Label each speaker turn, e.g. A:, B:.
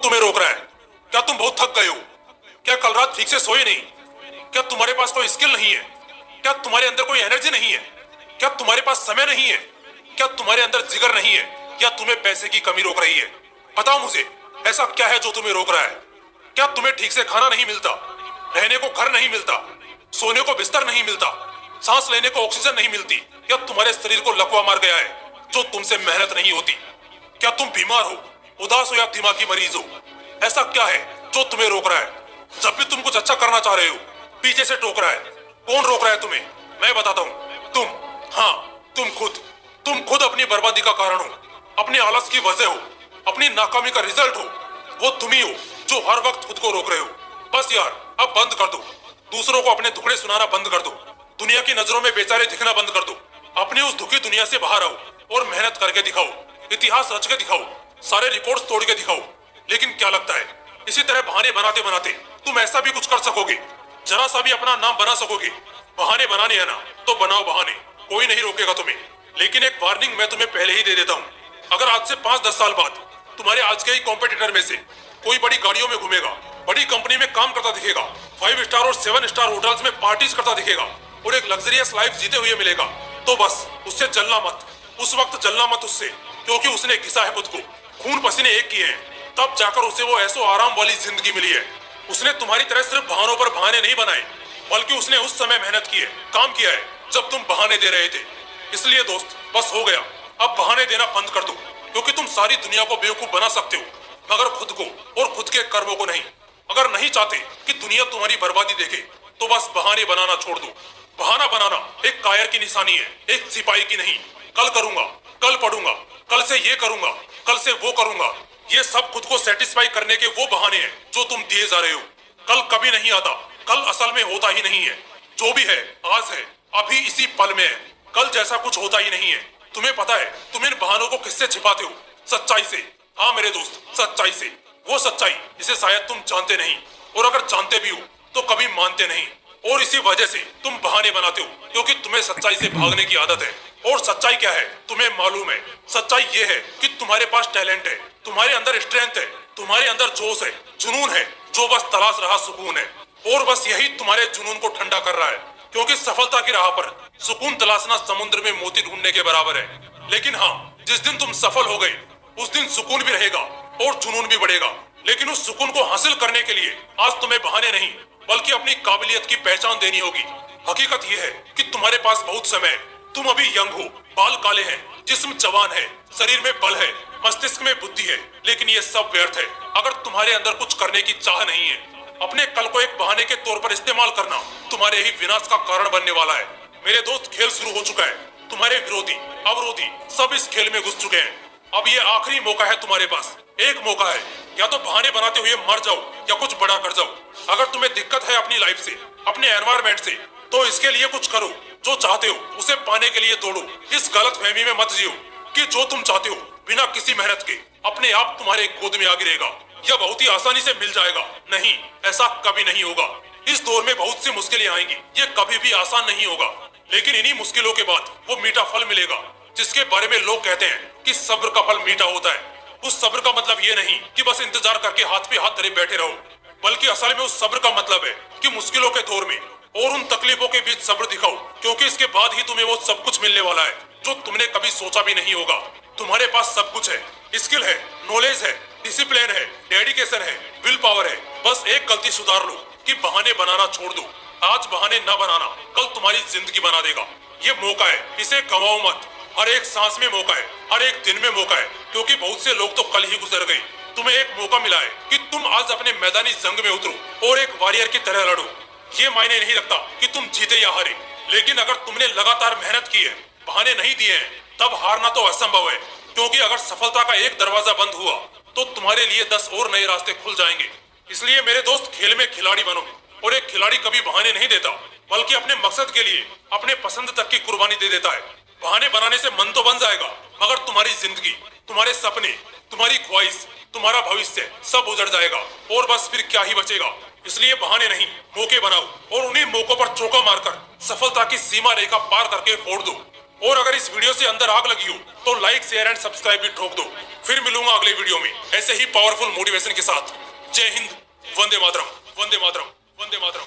A: तुम्हें रोक रहा है? क्या तुम बहुत थक गए हो? क्या कल रात ठीक से सोए नहीं? क्या तुम्हारे पास कोई स्किल नहीं है? क्या तुम्हारे अंदर कोई एनर्जी नहीं है? क्या तुम्हारे पास समय नहीं है? क्या तुम्हारे अंदर जिगर नहीं है? या तुम्हें पैसे की कमी रोक रही है? बताओ मुझे, ऐसा क्या है जो तुम्हें रोक रहा है? क्या तुम्हें ठीक से खाना नहीं मिलता? रहने को घर नहीं मिलता? सोने को बिस्तर नहीं मिलता? सांस लेने को ऑक्सीजन नहीं मिलती? या तुम्हारे शरीर को लकवा मार गया है जो तुमसे मेहनत नहीं होती? क्या तुम बीमार हो, उदास हो या दिमागी मरीज हो? ऐसा क्या है जो तुम्हें रोक रहा है? जब भी तुम कुछ अच्छा करना चाह रहे हो, पीछे से टोक रहा है। कौन रोक रहा है तुम्हें? मैं बताता हूँ। तुम, हाँ, तुम खुद अपनी बर्बादी का कारण हो, अपने आलस की वजह हो, अपनी नाकामी का रिजल्ट हो। वो तुम ही हो जो हर वक्त खुद को रोक रहे हो। बस यार, अब बंद कर दो। दूसरों को अपने दुखड़े सुनाना बंद कर दो। दुनिया की नजरों में बेचारे दिखना बंद कर दो। अपनी उस दुखी दुनिया से बाहर आओ और मेहनत करके दिखाओ, इतिहास रच के दिखाओ, सारे रिकॉर्ड्स तोड़ के दिखाओ। लेकिन क्या लगता है, इसी तरह बहाने बनाते बनाते तुम ऐसा भी कुछ कर सकोगे? जरा सा भी अपना नाम बना सकोगे? बहाने बनाने है ना, तो बनाओ बहाने, कोई नहीं रोकेगा तुम्हें। लेकिन एक वार्निंग मैं तुम्हें पहले ही दे देता हूँ। अगर आज से 5-10 साल बाद तुम्हारे आज के ही कॉम्पिटिटर में से कोई बड़ी गाड़ियों में घूमेगा, बड़ी कंपनी में काम करता दिखेगा, 5 स्टार और 7 स्टार होटल्स में पार्टीज करता दिखेगा और एक लग्जरियस लाइफ जीते हुए मिलेगा, तो बस उससे जलना मत। उस वक्त जलना मत उससे, क्योंकि उसने घिसा है खुद को, खून पसीने एक किए हैं, तब जाकर उसे वो ऐसो आराम वाली जिंदगी मिली है। उसने तुम्हारी तरह सिर्फ बहानों पर बहाने नहीं बनाए, बल्कि उसने उस समय मेहनत की है, काम किया है जब तुम बहाने दे रहे थे। इसलिए दोस्त, बस हो गया, अब बहाने देना बंद कर दो। क्योंकि तुम सारी दुनिया को बेवकूफ बना सकते हो, मगर खुद को और खुद के कर्मों को नहीं। अगर नहीं चाहते कि दुनिया तुम्हारी बर्बादी देखे, तो बस बहाने बनाना छोड़ दो। बहाना बनाना एक कायर की निशानी है, एक सिपाही की नहीं। कल करूंगा, कल पढ़ूंगा, कल से ये करूंगा, कल से वो करूंगा, ये सब खुद को सेटिस्फाई करने के वो बहाने हैं जो तुम दिए जा रहे हो। कल कभी नहीं आता, कल असल में होता ही नहीं है। जो भी है आज है, अभी इसी पल में है। कल जैसा कुछ होता ही नहीं है। तुम्हें पता है तुम इन बहानों को किससे छिपाते हो? सच्चाई से। हाँ मेरे दोस्त, सच्चाई से। वो सच्चाई जिसे शायद तुम जानते नहीं, और अगर जानते भी हो तो कभी मानते नहीं। और इसी वजह से तुम बहाने बनाते हो, क्योंकि तुम्हें सच्चाई से भागने की आदत है। और सच्चाई क्या है तुम्हें मालूम है? सच्चाई ये है कि तुम्हारे पास टैलेंट है, तुम्हारे अंदर स्ट्रेंथ है, तुम्हारे अंदर जोश है, जुनून है, जो बस तलाश रहा सुकून है। और बस यही तुम्हारे जुनून को ठंडा कर रहा है, क्योंकि सफलता की राह पर सुकून तलाशना समुद्र में मोती ढूंढने के बराबर है। लेकिन हाँ, जिस दिन तुम सफल हो गए, उस दिन सुकून भी रहेगा और जुनून भी बढ़ेगा। लेकिन उस सुकून को हासिल करने के लिए आज तुम्हें बहाने नहीं, बल्कि अपनी काबिलियत की पहचान देनी होगी। हकीकत यह है कि तुम्हारे पास बहुत समय है। तुम अभी यंग हो, बाल काले हैं, जिस्म जवान है, शरीर में बल है, मस्तिष्क में बुद्धि है। लेकिन ये सब व्यर्थ है अगर तुम्हारे अंदर कुछ करने की चाह नहीं है। अपने कल को एक बहाने के तौर पर इस्तेमाल करना तुम्हारे ही विनाश का कारण बनने वाला है। मेरे दोस्त, खेल शुरू हो चुका है। तुम्हारे विरोधी, अवरोधी सब इस खेल में घुस चुके हैं। अब ये आखिरी मौका है तुम्हारे पास। एक मौका है, या तो बहाने बनाते हुए मर जाओ या कुछ बड़ा कर जाओ। अगर तुम्हें दिक्कत है अपनी लाइफ से, अपने एनवायरमेंट से, तो इसके लिए कुछ करो। जो चाहते हो उसे पाने के लिए दौड़ो। इस गलत फहमी में मत जियो कि जो तुम चाहते हो बिना किसी मेहनत के अपने आप तुम्हारे गोद में आ गिरेगा या बहुत ही आसानी से मिल जाएगा। नहीं, ऐसा कभी नहीं होगा। इस दौर में बहुत सी मुश्किलें आएंगी, ये कभी भी आसान नहीं होगा। लेकिन इन्हीं मुश्किलों के बाद वो मीठा फल मिलेगा, जिसके बारे में लोग कहते हैं कि सब्र का फल मीठा होता है। उस सब्र का मतलब ये नहीं कि बस इंतजार करके हाथ पे हाथ धरे बैठे रहो, बल्कि असल में उस सब्र का मतलब है कि मुश्किलों के दौर में और उन तकलीफों के बीच सब्र दिखाओ, क्योंकि इसके बाद ही तुम्हें वो सब कुछ मिलने वाला है जो तुमने कभी सोचा भी नहीं होगा। तुम्हारे पास सब कुछ है, स्किल है, नॉलेज है, डिसिप्लिन है, डेडिकेशन है, विल पावर है। बस एक गलती सुधार लो कि बहाने बनाना छोड़ दो। आज बहाने न बनाना कल तुम्हारी जिंदगी बना देगा। ये मौका है, इसे गवाओ मत। हर एक सांस में मौका है, हर एक दिन में मौका है, क्योंकि बहुत से लोग तो कल ही गुजर गए। तुम्हें एक मौका मिला है कि तुम आज अपने मैदानी जंग में उतरो और एक वॉरियर की तरह लड़ो। ये मायने नहीं रखता कि तुम जीते या हारे, लेकिन अगर तुमने लगातार मेहनत की है, बहाने नहीं दिए हैं, तब हारना तो असंभव है। क्योंकि अगर सफलता का एक दरवाजा बंद हुआ तो तुम्हारे लिए 10 और नए रास्ते खुल जाएंगे। इसलिए मेरे दोस्त, खेल में खिलाड़ी बनो। और एक खिलाड़ी कभी बहाने नहीं देता, बल्कि अपने मकसद के लिए अपने पसंद तक की कुर्बानी दे देता है। बहाने बनाने से मन तो बन जाएगा, मगर तुम्हारी जिंदगी, तुम्हारे सपने, तुम्हारी ख्वाहिश, तुम्हारा भविष्य सब उजड़ जाएगा और बस फिर क्या ही बचेगा। इसलिए बहाने नहीं, मौके बनाओ और उन्हीं मौकों पर चौका मारकर सफलता की सीमा रेखा पार करके फोड़ दो। और अगर इस वीडियो से अंदर आग लगी हो तो लाइक शेयर एंड सब्सक्राइब भी ठोक दो। फिर मिलूंगा अगले वीडियो में ऐसे ही पावरफुल मोटिवेशन के साथ। जय हिंद, वंदे मातरम, वंदे मातरम, वंदे मातरम।